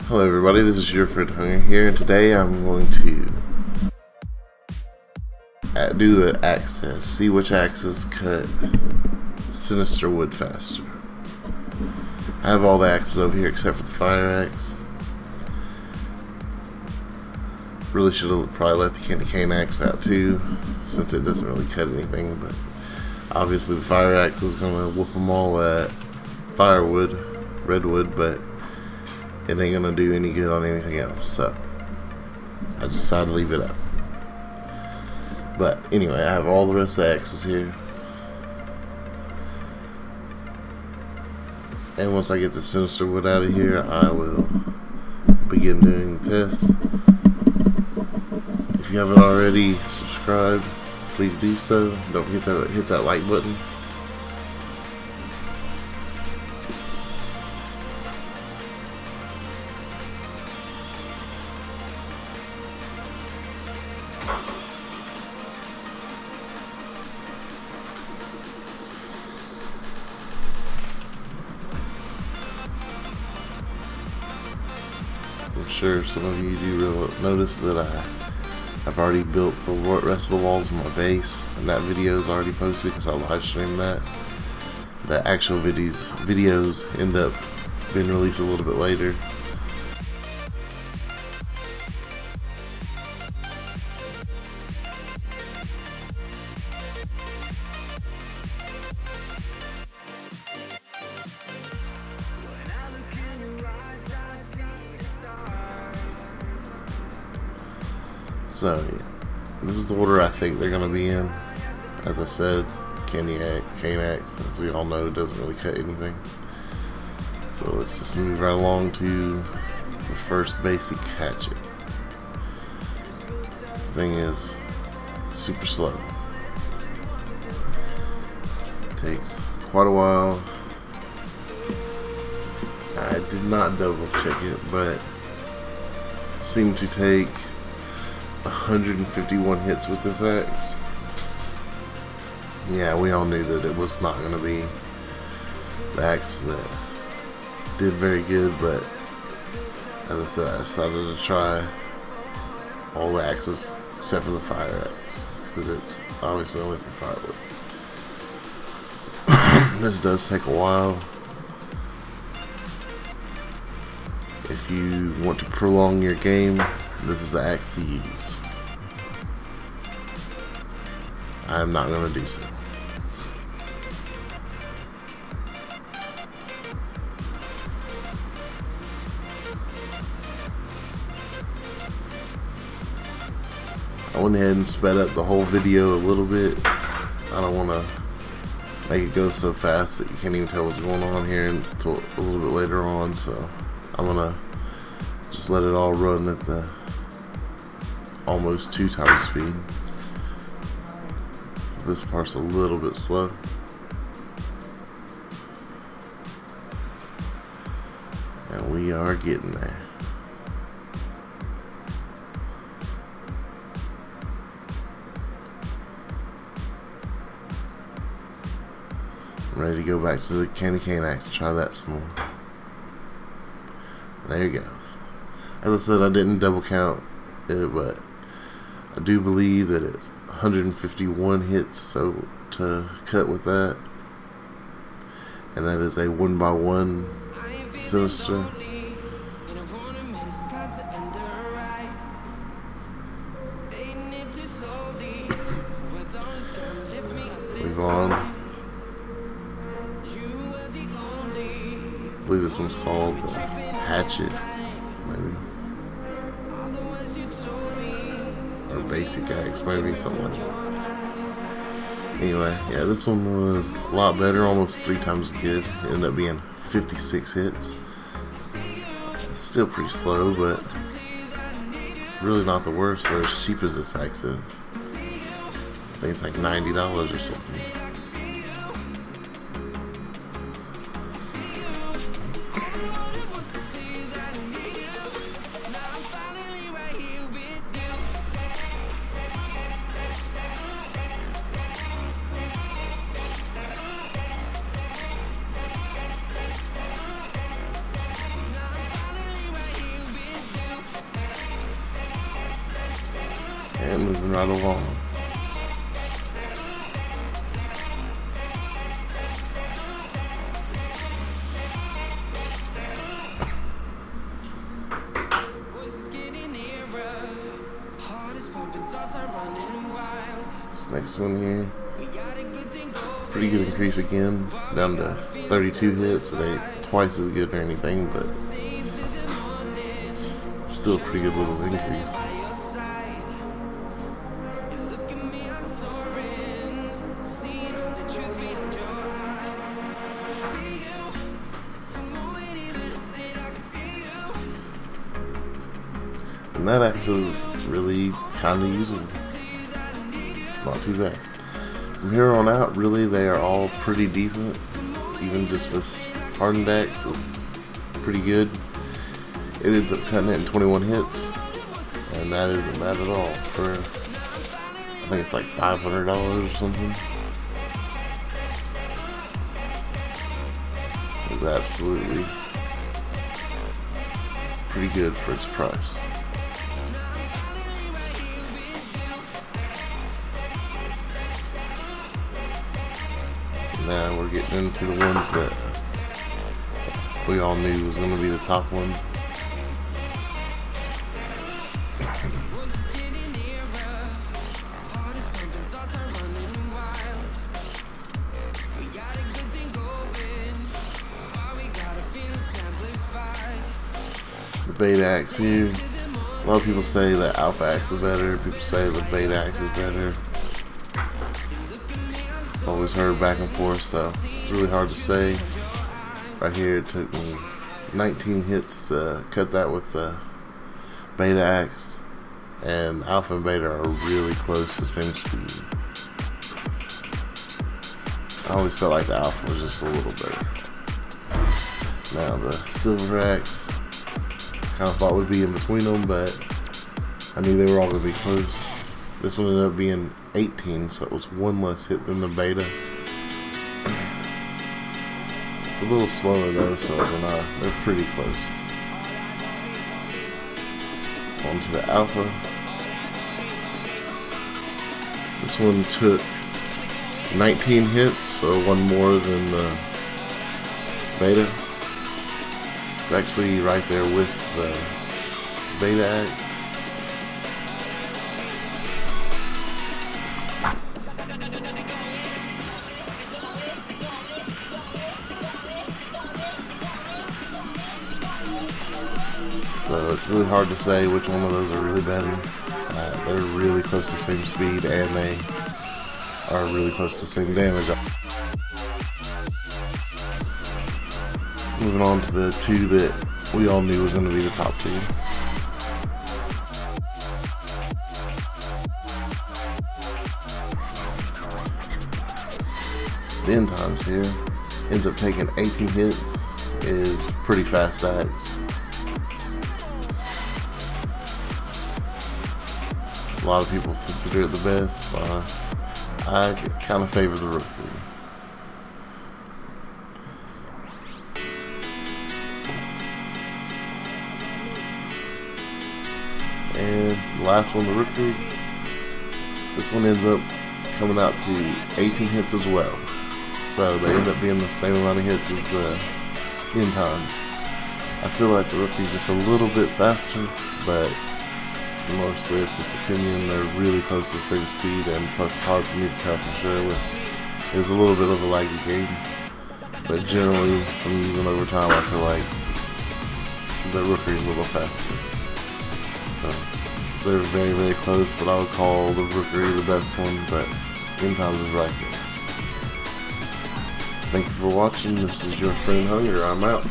Hello everybody, this is YourFriendHunger here, and today I'm going to do an axis, see which axis cut sinister wood faster. I have all the axes over here except for the fire axe. Really should have probably let the candy cane axe out too, since it doesn't really cut anything, but obviously the fire axe is going to whoop them all at firewood, redwood, but it ain't gonna do any good on anything else, so I decided to leave it up. But anyway, I have all the rest of the axes here, and once I get the sinister wood out of here, I will begin doing the test. If you haven't already subscribed, please do so. Don't forget to hit that like button. I'm sure some of you do notice that I've already built the rest of the walls of my base, and that video is already posted because I live streamed that. The actual videos end up being released a little bit later. So yeah, this is the order I think they're going to be in. As I said, cane axe, as we all know, doesn't really cut anything. So let's just move right along to the first basic hatchet. This thing is super slow. It takes quite a while. I did not double check it, but it seemed to take 151 hits with this axe. Yeah, we all knew that it was not going to be the axe that did very good, but as I said, I decided to try all the axes except for the fire axe, because it's obviously only for firewood. This does take a while. If you want to prolong your game, this is the axe to use. I'm not going to do so. I went ahead and sped up the whole video a little bit. I don't want to make it go so fast that you can't even tell what's going on here until a little bit later on, so I'm going to just let it all run at the almost 2 times speed. This part's a little bit slow. And we are getting there. I'm ready to go back to the candy cane axe and try that some more. There it goes. As I said, I didn't double count it, but I do believe that it's 151 hits so to cut with that, and that is a 1x1 sinister. Move on. I believe this one's called the hatchet, maybe. Or basic axe, maybe, something like that. Anyway, yeah, this one was a lot better, almost 3 times as good. It ended up being 56 hits. It's still pretty slow, but really not the worst for as cheap as this axe is. I think it's like $90 or something. And moving right along. This next one here, pretty good increase again, down to 32 hits. It ain't twice as good or anything, but it's still a pretty good little increase. And that axe is really kind of usable. Not too bad. From here on out, really, they are all pretty decent. Even just this hardened axe is pretty good. It ends up cutting it in 21 hits, and that isn't bad at all for, I think it's like $500 or something. It's absolutely pretty good for its price. Now we're getting into the ones that we all knew was going to be the top ones. The beta axe here. A lot of people say the alpha axe is better. People say the beta axe is better. Always heard back and forth, so it's really hard to say. Right here, it took me 19 hits to cut that with the beta axe, and alpha and beta are really close to the same speed. I always felt like the alpha was just a little better. Now the silver axe, kind of thought would be in between them, but I knew they were all going to be close. This one ended up being 18, so it was one less hit than the beta. It's a little slower though, so they're pretty close. On to the alpha. This one took 19 hits, so one more than the beta. It's actually right there with the beta axe. So it's really hard to say which one of those are really better. They're really close to the same speed, and they are really close to the same damage. Moving on to the two that we all knew was going to be the top two. The end times here ends up taking 18 hits. Is pretty fast axe. A lot of people consider it the best. I kind of favor the rookie. And the last one, the rookie. This one ends up coming out to 18 hits as well. So they end up being the same amount of hits as the end time. I feel like the rookie's just a little bit faster, but mostly it's just opinion. They're really close to the same speed, and plus it's hard for me to tell for sure. It's a little bit of a laggy game, but generally from using over time, I feel like the rookie's a little faster. So they're very, very close, but I would call the rookie the best one, but end times is right there. Thank you for watching. This is your friend Hunger. I'm out.